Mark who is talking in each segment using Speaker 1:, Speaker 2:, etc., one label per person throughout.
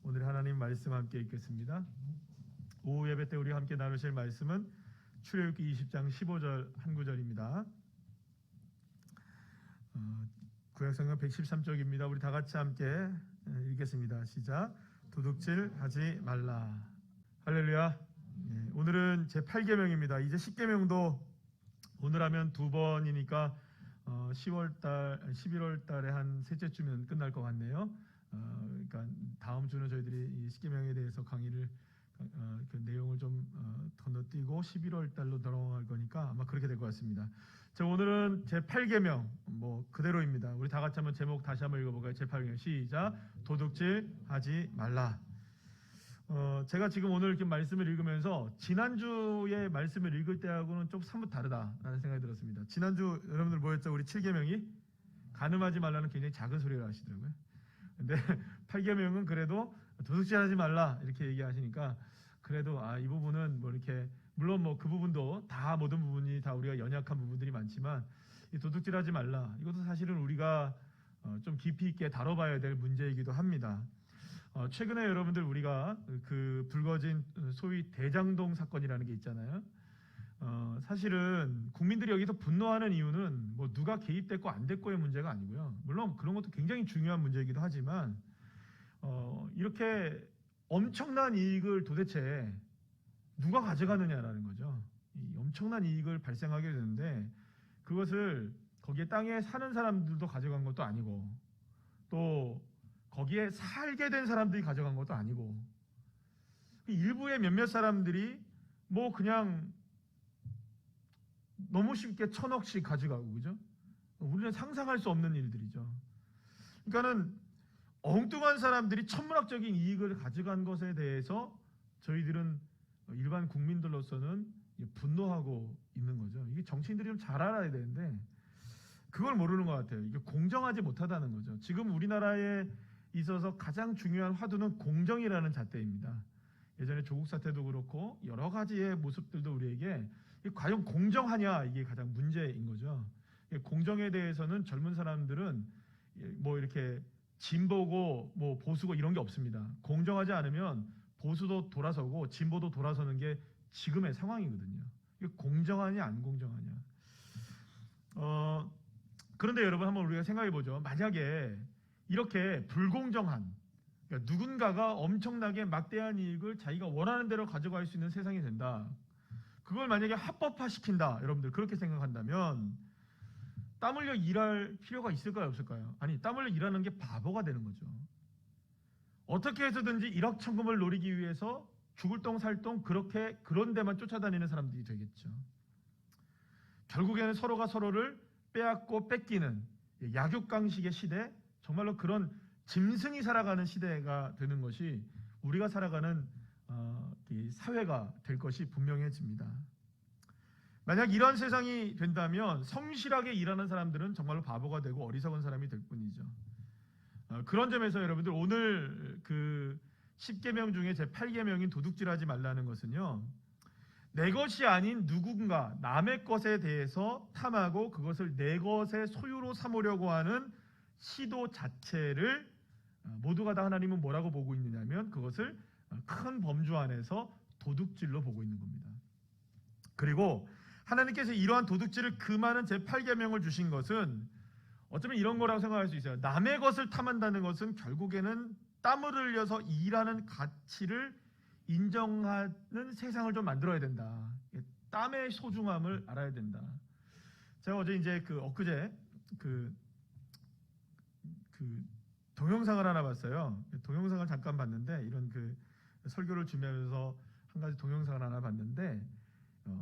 Speaker 1: 오늘 하나님 말씀 함께 읽겠습니다. 오후 예배 때 우리 함께 나누실 말씀은 출애굽기 20장 15절 한 구절입니다. 구약성경 113쪽입니다. 우리 다 같이 함께 읽겠습니다. 시작. 도둑질하지 말라. 할렐루야. 오늘은 제 8계명입니다. 이제 10계명도 오늘 하면 두 번이니까 11월 달에 한 셋째 주면 끝날 것 같네요. 그러니까 다음 주는 저희들이 이 10계명에 대해서 강의를 그 내용을 좀 건너뛰고 11월 달로 넘어갈 거니까 아마 그렇게 될 것 같습니다. 자, 오늘은 제 8계명 그대로입니다. 우리 다 같이 한번 제목 다시 한번 읽어볼까요? 제 8계명 시작. 도둑질하지 말라. 제가 지금 오늘 이렇게 말씀을 읽으면서 지난주에 말씀을 읽을 때하고는 좀 사뭇 다르다라는 생각이 들었습니다. 지난주 여러분들 뭐였죠? 우리 7계명이 간음하지 말라는 굉장히 작은 소리를 하시더라고요. 근데 8계명은 그래도 도둑질하지 말라 이렇게 얘기하시니까 그래도 이 부분은 이렇게 물론 그 부분도 다 모든 부분이 다 우리가 연약한 부분들이 많지만 이 도둑질하지 말라 이것도 사실은 우리가 좀 깊이 있게 다뤄봐야 될 문제이기도 합니다. 최근에 여러분들 우리가 그 불거진 소위 대장동 사건이라는 게 있잖아요. 사실은 국민들이 여기서 분노하는 이유는 누가 개입됐고 안 됐고의 문제가 아니고요. 물론 그런 것도 굉장히 중요한 문제이기도 하지만 이렇게 엄청난 이익을 도대체 누가 가져가느냐라는 거죠. 이 엄청난 이익을 발생하게 되는데 그것을 거기에 땅에 사는 사람들도 가져간 것도 아니고 또 거기에 살게 된 사람들이 가져간 것도 아니고 일부의 몇몇 사람들이 그냥 너무 쉽게 1000억씩 가져가고 그죠? 우리는 상상할 수 없는 일들이죠. 그러니까는 엉뚱한 사람들이 천문학적인 이익을 가져간 것에 대해서 저희들은 일반 국민들로서는 분노하고 있는 거죠. 이게 정치인들이 좀 잘 알아야 되는데 그걸 모르는 것 같아요. 이게 공정하지 못하다는 거죠. 지금 우리나라에 있어서 가장 중요한 화두는 공정이라는 잣대입니다. 예전에 조국 사태도 그렇고 여러 가지의 모습들도 우리에게 과연 공정하냐 이게 가장 문제인 거죠. 공정에 대해서는 젊은 사람들은 이렇게 진보고 보수고 이런 게 없습니다. 공정하지 않으면 보수도 돌아서고 진보도 돌아서는 게 지금의 상황이거든요. 이게 공정하냐 안 공정하냐. 그런데 여러분 한번 우리가 생각해 보죠. 만약에 이렇게 불공정한 그러니까 누군가가 엄청나게 막대한 이익을 자기가 원하는 대로 가져갈 수 있는 세상이 된다. 그걸 만약에 합법화시킨다. 여러분들 그렇게 생각한다면 땀 흘려 일할 필요가 있을까요? 없을까요? 아니 땀 흘려 일하는 게 바보가 되는 거죠. 어떻게 해서든지 일확천금을 노리기 위해서 죽을 똥 살 똥 그런 데만 쫓아다니는 사람들이 되겠죠. 결국에는 서로가 서로를 빼앗고 뺏기는 약육강식의 시대 정말로 그런 짐승이 살아가는 시대가 되는 것이 우리가 살아가는 이 사회가 될 것이 분명해집니다. 만약 이런 세상이 된다면 성실하게 일하는 사람들은 정말로 바보가 되고 어리석은 사람이 될 뿐이죠. 그런 점에서 여러분들 오늘 그 10계명 중에 제 8계명인 도둑질하지 말라는 것은요. 내 것이 아닌 누군가 남의 것에 대해서 탐하고 그것을 내 것의 소유로 삼으려고 하는 시도 자체를 모두가 다 하나님은 뭐라고 보고 있느냐면 그것을 큰 범주 안에서 도둑질로 보고 있는 겁니다. 그리고 하나님께서 이러한 도둑질을 금하는 제8계명을 주신 것은 어쩌면 이런 거라고 생각할 수 있어요. 남의 것을 탐한다는 것은 결국에는 땀을 흘려서 일하는 가치를 인정하는 세상을 좀 만들어야 된다. 땀의 소중함을 알아야 된다. 제가 어제 이제 엊그제 동영상을 하나 봤어요. 동영상을 잠깐 봤는데 이런 설교를 준비하면서 한 가지 동영상을 하나 봤는데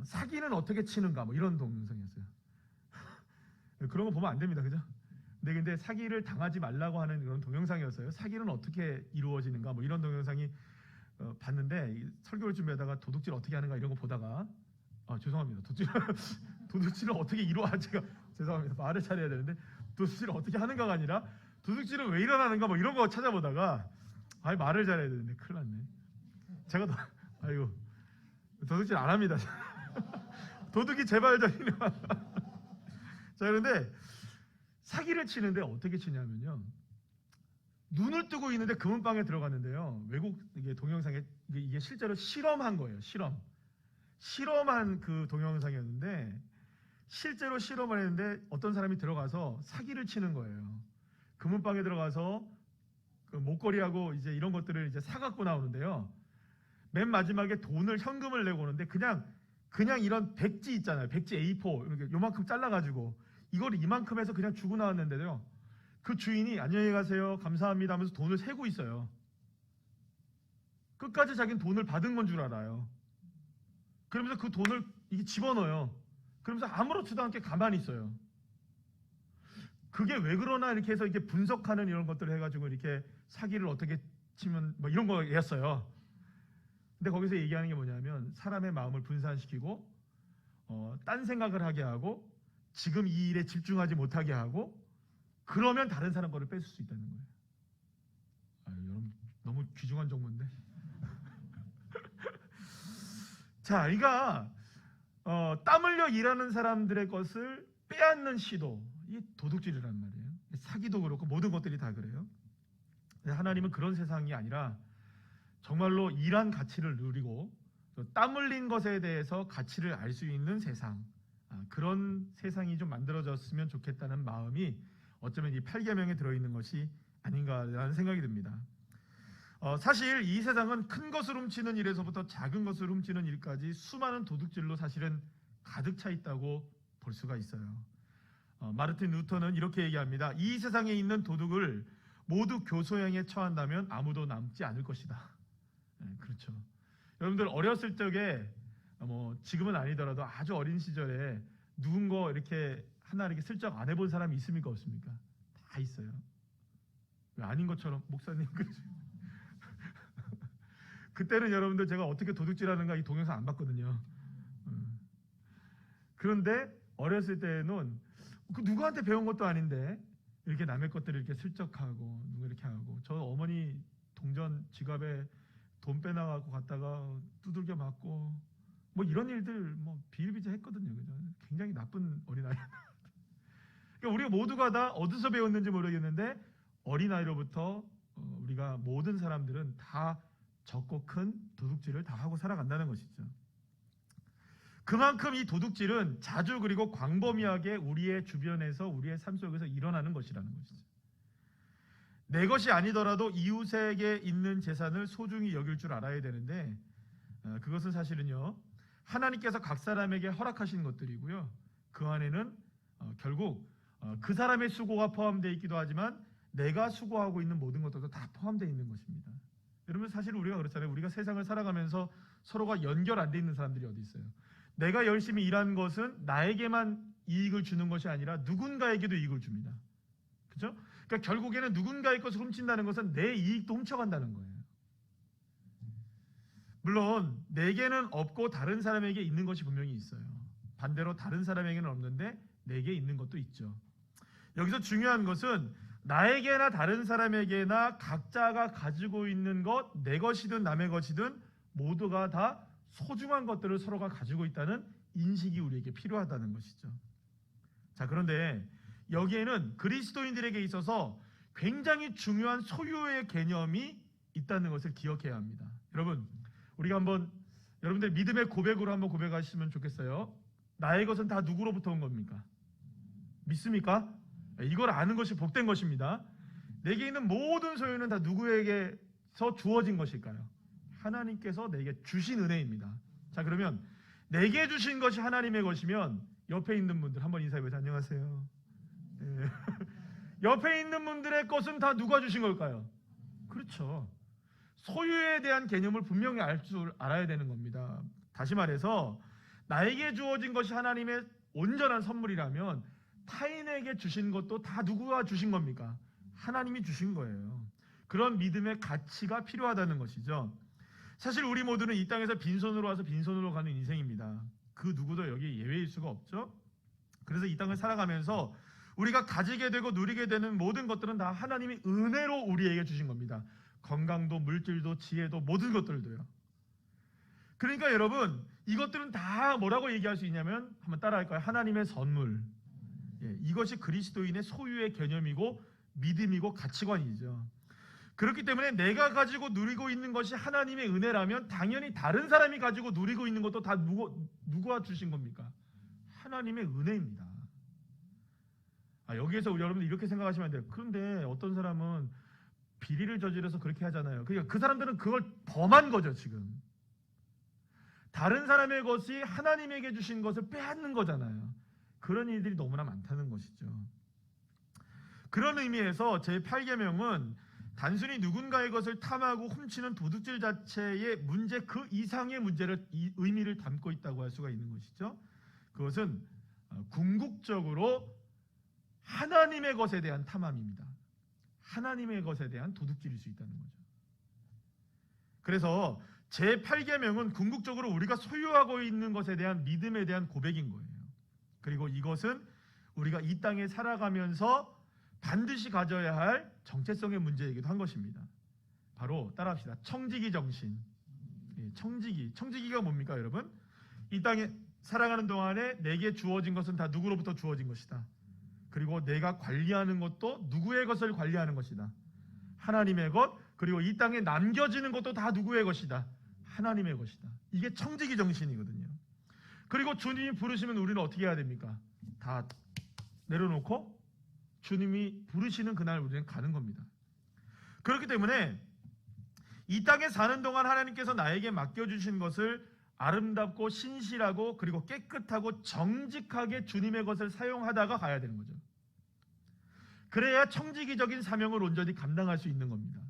Speaker 1: 사기는 어떻게 치는가 이런 동영상이었어요. 그런 거 보면 안 됩니다, 그죠? 근데 사기를 당하지 말라고 하는 그런 동영상이었어요. 사기는 어떻게 이루어지는가 이런 동영상이 봤는데 설교를 준비하다가 도둑질 어떻게 하는가 이런 거 보다가 죄송합니다. 도둑질을 어떻게 제가 죄송합니다. 말을 잘해야 되는데 도둑질을 어떻게 하는가가 아니라 도둑질은 왜 일어나는가 이런 거 찾아보다가 말을 잘해야 되는데 큰일 났네. 제가 도둑질 안 합니다. 도둑이 제발 좀 자, 그런데 사기를 치는데 어떻게 치냐면요. 눈을 뜨고 있는데 금은방에 들어갔는데요. 외국 이게 동영상에 이게 실제로 실험한 거예요. 실험한 그 동영상이었는데 실제로 실험을 했는데 어떤 사람이 들어가서 사기를 치는 거예요. 금은방에 들어가서 그 목걸이하고 이제 이런 것들을 이제 사갖고 나오는데요. 맨 마지막에 돈을 현금을 내고 오는데 그냥 이런 백지 있잖아요. 백지 A4 이렇게 요만큼 잘라가지고 이걸 이만큼 해서 그냥 주고 나왔는데요. 그 주인이 안녕히 가세요 감사합니다 하면서 돈을 세고 있어요. 끝까지 자기는 돈을 받은 건 줄 알아요. 그러면서 그 돈을 이게 집어넣어요. 그러면서 아무렇지도 않게 가만히 있어요. 그게 왜 그러나 이렇게 해서 이렇게 분석하는 이런 것들을 해가지고 이렇게 사기를 어떻게 치면 뭐 이런 거였어요. 근데 거기서 얘기하는 게 뭐냐면 사람의 마음을 분산시키고 딴 생각을 하게 하고 지금 이 일에 집중하지 못하게 하고 그러면 다른 사람 거를 뺏을 수 있다는 거예요. 여러분 너무 귀중한 정보인데. 자, 그러니까 땀 흘려 일하는 사람들의 것을 빼앗는 시도, 이게 도둑질이란 말이에요. 사기도 그렇고 모든 것들이 다 그래요. 하나님은 그런 세상이 아니라 정말로 일한 가치를 누리고 땀 흘린 것에 대해서 가치를 알 수 있는 세상, 그런 세상이 좀 만들어졌으면 좋겠다는 마음이 어쩌면 이 8계명에 들어있는 것이 아닌가라는 생각이 듭니다. 사실 이 세상은 큰 것을 훔치는 일에서부터 작은 것을 훔치는 일까지 수많은 도둑질로 사실은 가득 차 있다고 볼 수가 있어요. 마르틴 루터는 이렇게 얘기합니다. 이 세상에 있는 도둑을 모두 교소형에 처한다면 아무도 남지 않을 것이다. 네, 그렇죠. 여러분들 어렸을 적에 지금은 아니더라도 아주 어린 시절에 누군가 이렇게 하나 이렇게 슬쩍 안 해본 사람이 있습니까 없습니까? 다 있어요. 왜 아닌 것처럼 목사님 그러죠. 그때는 여러분들 제가 어떻게 도둑질하는가 이 동영상 안 봤거든요. 그런데 어렸을 때는 그 누구한테 배운 것도 아닌데 이렇게 남의 것들을 이렇게 슬쩍하고 누구 이렇게 하고 저 어머니 동전 지갑에 돈 빼나가고 갔다가 두들겨 맞고 뭐 이런 일들 뭐 비일비재했거든요. 그죠? 굉장히 나쁜 어린아이. 그러니까 우리가 모두가 다 어디서 배웠는지 모르겠는데 어린아이로부터 우리가 모든 사람들은 다 적고 큰 도둑질을 다 하고 살아간다는 것이죠. 그만큼 이 도둑질은 자주 그리고 광범위하게 우리의 주변에서 우리의 삶 속에서 일어나는 것이라는 것이죠. 내 것이 아니더라도 이웃에게 있는 재산을 소중히 여길 줄 알아야 되는데 그것은 사실은요 하나님께서 각 사람에게 허락하신 것들이고요. 그 안에는 결국 그 사람의 수고가 포함되어 있기도 하지만 내가 수고하고 있는 모든 것들도 다 포함되어 있는 것입니다. 여러분 사실 우리가 그렇잖아요. 우리가 세상을 살아가면서 서로가 연결 안 돼 있는 사람들이 어디 있어요. 내가 열심히 일한 것은 나에게만 이익을 주는 것이 아니라 누군가에게도 이익을 줍니다. 그렇죠? 그러니까 결국에는 누군가의 것을 훔친다는 것은 내 이익도 훔쳐간다는 거예요. 물론 내게는 없고 다른 사람에게 있는 것이 분명히 있어요. 반대로 다른 사람에게는 없는데 내게 있는 것도 있죠. 여기서 중요한 것은 나에게나 다른 사람에게나 각자가 가지고 있는 것, 내 것이든 남의 것이든 모두가 다 소중한 것들을 서로가 가지고 있다는 인식이 우리에게 필요하다는 것이죠. 자, 그런데 여기에는 그리스도인들에게 있어서 굉장히 중요한 소유의 개념이 있다는 것을 기억해야 합니다. 여러분, 우리가 한번 여러분들 믿음의 고백으로 한번 고백하시면 좋겠어요. 나의 것은 다 누구로부터 온 겁니까? 믿습니까? 이걸 아는 것이 복된 것입니다. 내게 있는 모든 소유는 다 누구에게서 주어진 것일까요? 하나님께서 내게 주신 은혜입니다. 자, 그러면 내게 주신 것이 하나님의 것이면 옆에 있는 분들 한번 인사해보세요. 안녕하세요. 네. 옆에 있는 분들의 것은 다 누가 주신 걸까요? 그렇죠. 소유에 대한 개념을 분명히 알아야 되는 겁니다. 다시 말해서 나에게 주어진 것이 하나님의 온전한 선물이라면 타인에게 주신 것도 다 누구가 주신 겁니까? 하나님이 주신 거예요. 그런 믿음의 가치가 필요하다는 것이죠. 사실 우리 모두는 이 땅에서 빈손으로 와서 빈손으로 가는 인생입니다. 그 누구도 여기 예외일 수가 없죠. 그래서 이 땅을 살아가면서 우리가 가지게 되고 누리게 되는 모든 것들은 다 하나님이 은혜로 우리에게 주신 겁니다. 건강도 물질도 지혜도 모든 것들도요. 그러니까 여러분 이것들은 다 뭐라고 얘기할 수 있냐면 한번 따라할까요? 하나님의 선물. 이것이 그리스도인의 소유의 개념이고 믿음이고 가치관이죠. 그렇기 때문에 내가 가지고 누리고 있는 것이 하나님의 은혜라면 당연히 다른 사람이 가지고 누리고 있는 것도 다 누가 주신 겁니까? 하나님의 은혜입니다. 여기에서 우리 여러분들 이렇게 생각하시면 안 돼요. 그런데 어떤 사람은 비리를 저질러서 그렇게 하잖아요. 그러니까 그 사람들은 그걸 범한 거죠, 지금. 다른 사람의 것이 하나님에게 주신 것을 빼앗는 거잖아요. 그런 일들이 너무나 많다는 것이죠. 그런 의미에서 제8계명은 단순히 누군가의 것을 탐하고 훔치는 도둑질 자체의 문제 그 이상의 문제를 의미를 담고 있다고 할 수가 있는 것이죠. 그것은 궁극적으로 하나님의 것에 대한 탐함입니다. 하나님의 것에 대한 도둑질일 수 있다는 거죠. 그래서 제8계명은 궁극적으로 우리가 소유하고 있는 것에 대한 믿음에 대한 고백인 거예요. 그리고 이것은 우리가 이 땅에 살아가면서 반드시 가져야 할 정체성의 문제이기도 한 것입니다. 바로 따라합시다. 청지기 정신. 청지기가 뭡니까, 여러분? 이 땅에 살아가는 동안에 내게 주어진 것은 다 누구로부터 주어진 것이다. 그리고 내가 관리하는 것도 누구의 것을 관리하는 것이다. 하나님의 것. 그리고 이 땅에 남겨지는 것도 다 누구의 것이다. 하나님의 것이다. 이게 청지기 정신이거든요. 그리고 주님이 부르시면 우리는 어떻게 해야 됩니까? 다 내려놓고 주님이 부르시는 그날 우리는 가는 겁니다. 그렇기 때문에 이 땅에 사는 동안 하나님께서 나에게 맡겨주신 것을 아름답고 신실하고 그리고 깨끗하고 정직하게 주님의 것을 사용하다가 가야 되는 거죠. 그래야 청지기적인 사명을 온전히 감당할 수 있는 겁니다.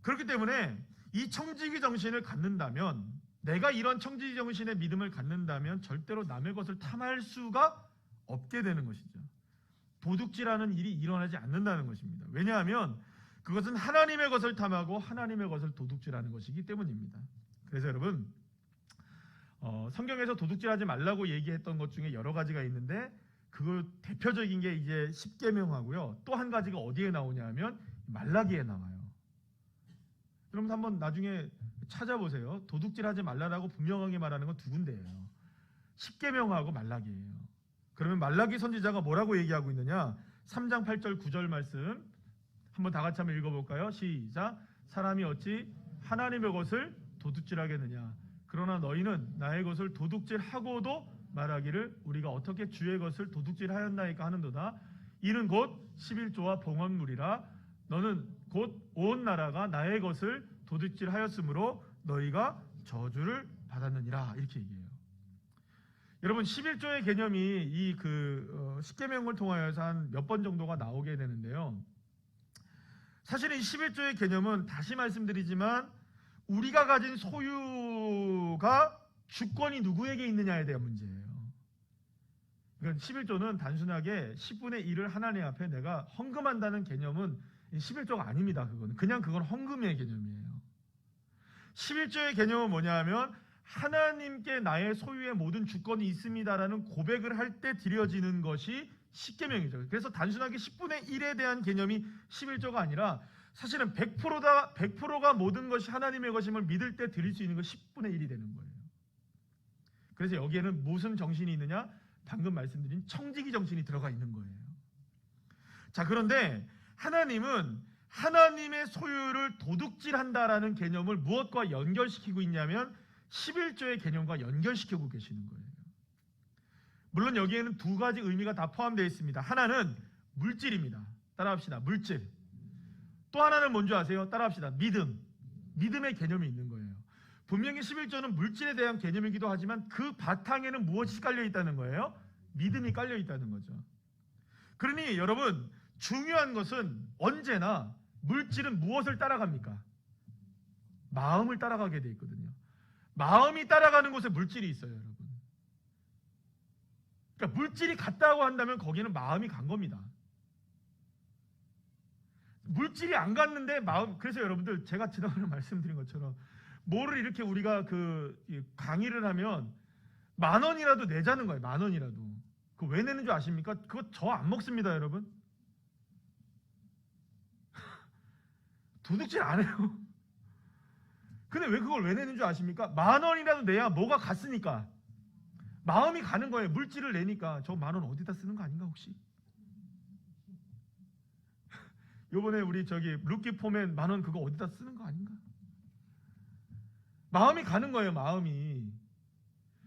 Speaker 1: 그렇기 때문에 이 청지기 정신을 갖는다면, 내가 이런 청지기 정신의 믿음을 갖는다면 절대로 남의 것을 탐할 수가 없게 되는 것이죠. 도둑질하는 일이 일어나지 않는다는 것입니다. 왜냐하면 그것은 하나님의 것을 탐하고 하나님의 것을 도둑질하는 것이기 때문입니다. 그래서 여러분, 성경에서 도둑질하지 말라고 얘기했던 것 중에 여러 가지가 있는데 그 대표적인 게 이제 10계명하고요. 또 한 가지가 어디에 나오냐 하면 말라기에 나와요. 여러분 한번 나중에 찾아보세요. 도둑질하지 말라라고 분명하게 말하는 건 두 군데예요. 10계명하고 말라기예요. 그러면 말라기 선지자가 뭐라고 얘기하고 있느냐? 3장 8절 9절 말씀 한번 다 같이 한번 읽어볼까요? 시작. 사람이 어찌 하나님의 것을 도둑질하겠느냐? 그러나 너희는 나의 것을 도둑질하고도 말하기를 우리가 어떻게 주의 것을 도둑질하였나이까 하는도다. 이는 곧 11조와 봉헌물이라. 너는 곧 온 나라가 나의 것을 도둑질하였으므로 너희가 저주를 받았느니라. 이렇게 얘기해요. 여러분 11조의 개념이 이 10계명을 통하여서 한 몇 번 정도가 나오게 되는데요. 사실은 이 11조의 개념은 다시 말씀드리지만 우리가 가진 소유가 주권이 누구에게 있느냐에 대한 문제예요. 그러니까 11조는 단순하게 10분의 1을 하나님 앞에 내가 헌금한다는 개념은 11조가 아닙니다. 그건 헌금의 개념이에요. 11조의 개념은 뭐냐 하면 하나님께 나의 소유의 모든 주권이 있습니다라는 고백을 할 때 드려지는 것이 10계명이죠. 그래서 단순하게 10분의 1에 대한 개념이 11조가 아니라 사실은 100%가 모든 것이 하나님의 것임을 믿을 때 드릴 수 있는 건 10분의 1이 되는 거예요. 그래서 여기에는 무슨 정신이 있느냐? 방금 말씀드린 청지기 정신이 들어가 있는 거예요. 자, 그런데 하나님은 하나님의 소유를 도둑질한다라는 개념을 무엇과 연결시키고 있냐면 11조의 개념과 연결시키고 계시는 거예요. 물론 여기에는 두 가지 의미가 다 포함되어 있습니다. 하나는 물질입니다. 따라합시다. 물질. 또 하나는 뭔지 아세요? 따라합시다. 믿음. 믿음의 개념이 있는 거예요. 분명히 11조는 물질에 대한 개념이기도 하지만 그 바탕에는 무엇이 깔려 있다는 거예요? 믿음이 깔려 있다는 거죠. 그러니 여러분, 중요한 것은 언제나 물질은 무엇을 따라갑니까? 마음을 따라가게 돼 있거든요. 마음이 따라가는 곳에 물질이 있어요, 여러분. 그러니까 물질이 갔다고 한다면 거기는 마음이 간 겁니다. 물질이 안 갔는데 마음. 그래서 여러분들 제가 지난번에 말씀드린 것처럼 뭐를 이렇게 우리가 강의를 하면 10,000원이라도 내자는 거예요. 10,000원이라도. 그거 왜 내는 줄 아십니까? 그거 저 안 먹습니다, 여러분. 도둑질 안 해요. 근데 왜 그걸 왜 내는 줄 아십니까? 10,000원이라도 내야 뭐가 갔으니까. 마음이 가는 거예요. 물질을 내니까. 저 10,000원 어디다 쓰는 거 아닌가 혹시? 요번에 우리 저기 루키 포맨 10,000원 그거 어디다 쓰는 거 아닌가? 마음이 가는 거예요, 마음이.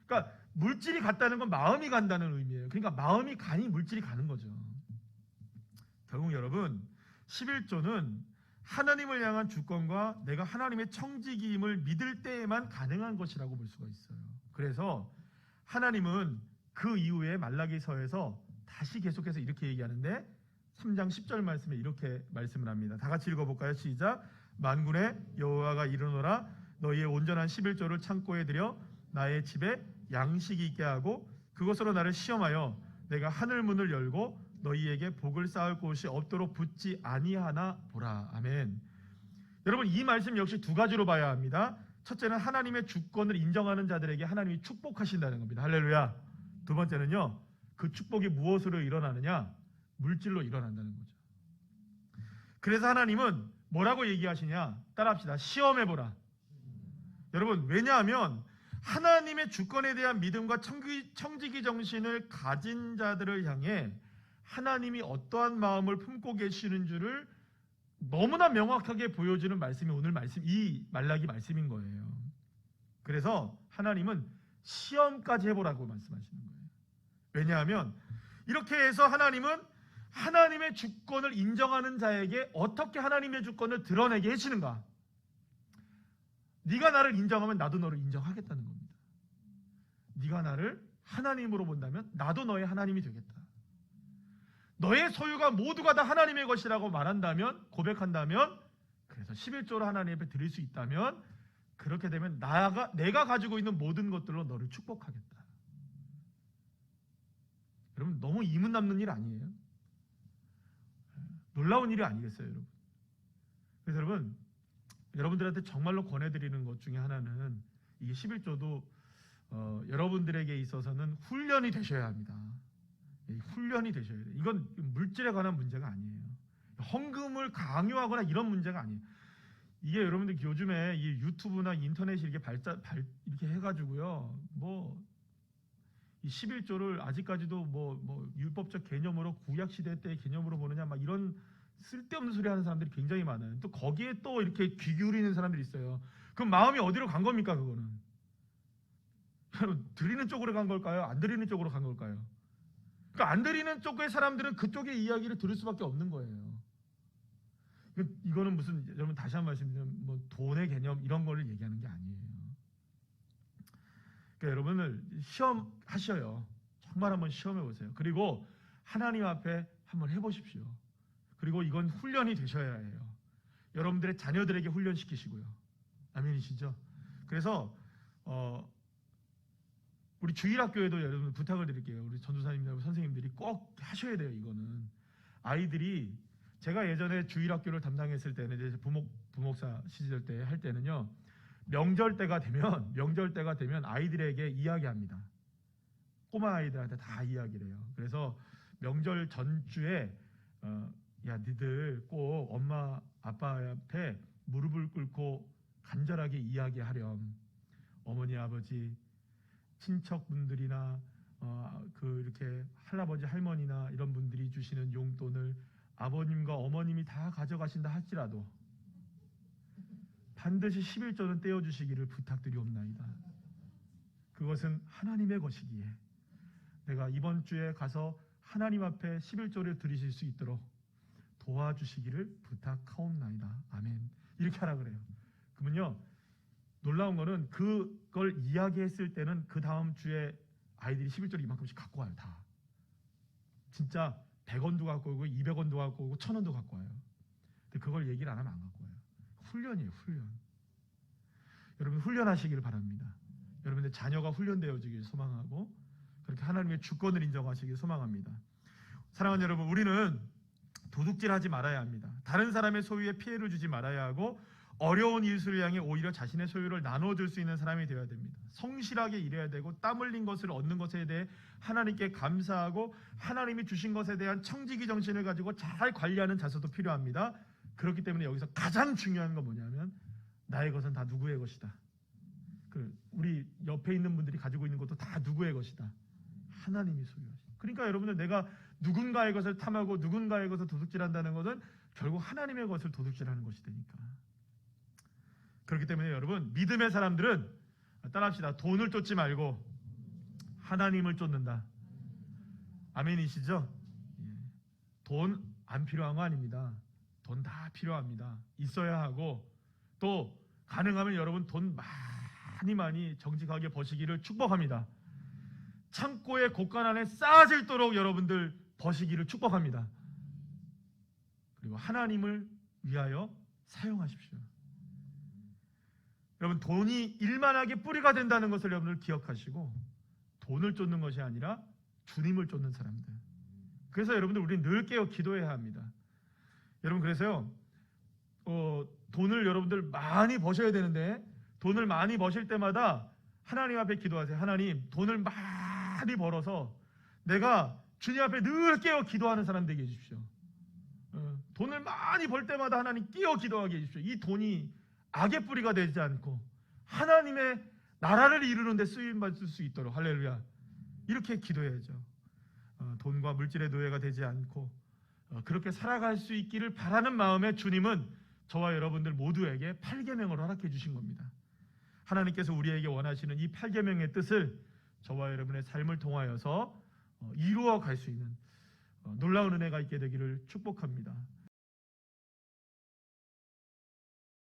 Speaker 1: 그러니까 물질이 갔다는 건 마음이 간다는 의미예요. 그러니까 마음이 가니 물질이 가는 거죠. 결국 여러분 11조는 하나님을 향한 주권과 내가 하나님의 청지기임을 믿을 때에만 가능한 것이라고 볼 수가 있어요. 그래서 하나님은 그 이후에 말라기서에서 다시 계속해서 이렇게 얘기하는데 3장 10절 말씀에 이렇게 말씀을 합니다. 다 같이 읽어볼까요? 시작. 만군의 여호와가 이르노라 너희의 온전한 11조를 창고에 들여 나의 집에 양식이 있게 하고 그것으로 나를 시험하여 내가 하늘 문을 열고 너희에게 복을 쌓을 곳이 없도록 붙지 아니하나 보라. 아멘. 여러분 이 말씀 역시 두 가지로 봐야 합니다. 첫째는 하나님의 주권을 인정하는 자들에게 하나님이 축복하신다는 겁니다. 할렐루야. 두 번째는요. 그 축복이 무엇으로 일어나느냐? 물질로 일어난다는 거죠. 그래서 하나님은 뭐라고 얘기하시냐? 따라합시다. 시험해보라. 여러분 왜냐하면 하나님의 주권에 대한 믿음과 청지기 정신을 가진 자들을 향해 하나님이 어떠한 마음을 품고 계시는 줄을 너무나 명확하게 보여주는 말씀이 오늘 말씀, 이 말라기 말씀인 거예요. 그래서 하나님은 시험까지 해보라고 말씀하시는 거예요. 왜냐하면 이렇게 해서 하나님은 하나님의 주권을 인정하는 자에게 어떻게 하나님의 주권을 드러내게 해주는가? 네가 나를 인정하면 나도 너를 인정하겠다는 겁니다. 네가 나를 하나님으로 본다면 나도 너의 하나님이 되겠다. 너의 소유가 모두가 다 하나님의 것이라고 말한다면, 고백한다면, 그래서 11조를 하나님 앞에 드릴 수 있다면 그렇게 되면 내가 가지고 있는 모든 것들로 너를 축복하겠다. 여러분 너무 이문 남는 일 아니에요? 놀라운 일이 아니겠어요, 여러분? 그래서 여러분들한테 정말로 권해드리는 것 중에 하나는 이게 11조도 여러분들에게 있어서는 훈련이 되셔야 합니다. 훈련이 되셔야 돼요. 이건 물질에 관한 문제가 아니에요. 헌금을 강요하거나 이런 문제가 아니에요. 이게 여러분들 요즘에 이 유튜브나 인터넷이 이렇게 이렇게 해가지고요, 이 11조를 아직까지도 율법적 개념으로 구약 시대 때의 개념으로 보느냐 막 이런 쓸데없는 소리 하는 사람들이 굉장히 많아요. 또 거기에 또 이렇게 귀 기울이는 사람들이 있어요. 그럼 마음이 어디로 간 겁니까 그거는? 드리는 쪽으로 간 걸까요? 안 드리는 쪽으로 간 걸까요? 그러니까 안 드리는 쪽의 사람들은 그쪽의 이야기를 들을 수밖에 없는 거예요. 이거는 무슨 여러분 다시 한 번 말씀드리면 돈의 개념 이런 거를 얘기하는 게 아니에요. 그러니까 여러분을 시험하셔요. 정말 한번 시험해 보세요. 그리고 하나님 앞에 한번 해보십시오. 그리고 이건 훈련이 되셔야 해요. 여러분들의 자녀들에게 훈련시키시고요. 아멘이시죠? 그래서 우리 주일학교에도 여러분 부탁을 드릴게요. 우리 전도사님들하고 선생님들이 꼭 하셔야 돼요. 이거는 아이들이 제가 예전에 주일학교를 담당했을 때는 이제 부목사 시절 때 할 때는요. 명절 때가 되면 아이들에게 이야기합니다. 꼬마 아이들한테 다 이야기를 해요. 그래서 명절 전주에 야 니들 꼭 엄마 아빠 앞에 무릎을 꿇고 간절하게 이야기하렴. 어머니 아버지 친척분들이나 이렇게 할아버지 할머니나 이런 분들이 주시는 용돈을 아버님과 어머님이 다 가져가신다 할지라도 반드시 11조는 떼어주시기를 부탁드리옵나이다. 그것은 하나님의 것이기에 내가 이번 주에 가서 하나님 앞에 11조를 드리실 수 있도록 도와주시기를 부탁하옵나이다. 아멘. 이렇게 하라 그래요. 그러면요 놀라운 거는 그걸 이야기했을 때는 그 다음 주에 아이들이 11조를 이만큼씩 갖고 와요. 다. 진짜 100원도 갖고 오고 200원도 갖고 오고 1000원도 갖고 와요. 근데 그걸 얘기를 안 하면 안 갖고 와요. 훈련이에요. 훈련. 여러분 훈련하시기를 바랍니다. 여러분의 자녀가 훈련되어지길 소망하고 그렇게 하나님의 주권을 인정하시길 소망합니다. 사랑하는 여러분, 우리는 도둑질하지 말아야 합니다. 다른 사람의 소유에 피해를 주지 말아야 하고 어려운 이웃을 향해 오히려 자신의 소유를 나눠줄 수 있는 사람이 되어야 됩니다. 성실하게 일해야 되고 땀 흘린 것을 얻는 것에 대해 하나님께 감사하고 하나님이 주신 것에 대한 청지기 정신을 가지고 잘 관리하는 자세도 필요합니다. 그렇기 때문에 여기서 가장 중요한 건 뭐냐면 나의 것은 다 누구의 것이다. 우리 옆에 있는 분들이 가지고 있는 것도 다 누구의 것이다. 하나님이 소유하시다. 그러니까 여러분들 내가 누군가의 것을 탐하고 누군가의 것을 도둑질한다는 것은 결국 하나님의 것을 도둑질하는 것이 되니까. 그렇기 때문에 여러분, 믿음의 사람들은 따라합시다. 돈을 쫓지 말고 하나님을 쫓는다. 아멘이시죠? 돈 안 필요한 거 아닙니다. 돈 다 필요합니다. 있어야 하고, 또 가능하면 여러분 돈 많이 정직하게 버시기를 축복합니다. 창고의 곳간 안에 쌓아질도록 여러분들 버시기를 축복합니다. 그리고 하나님을 위하여 사용하십시오. 여러분, 돈이 일만하게 뿌리가 된다는 것을 여러분들 기억하시고, 돈을 쫓는 것이 아니라 주님을 쫓는 사람들. 그래서 여러분들, 우리는 늘 깨어 기도해야 합니다. 여러분, 그래서요, 돈을 여러분들 많이 버셔야 되는데, 돈을 많이 버실 때마다 하나님 앞에 기도하세요. 하나님, 돈을 많이 벌어서 내가 주님 앞에 늘 깨어 기도하는 사람 되게 해주십시오. 돈을 많이 벌 때마다 하나님 깨어 기도하게 해주십시오. 이 돈이 악의 뿌리가 되지 않고 하나님의 나라를 이루는 데 쓰임받을 수 있도록. 할렐루야. 이렇게 기도해야죠. 돈과 물질의 노예가 되지 않고 그렇게 살아갈 수 있기를 바라는 마음에 주님은 저와 여러분들 모두에게 8계명을 허락해 주신 겁니다. 하나님께서 우리에게 원하시는 이 8계명의 뜻을 저와 여러분의 삶을 통하여서 이루어 갈 수 있는 놀라운 은혜가 있게 되기를 축복합니다.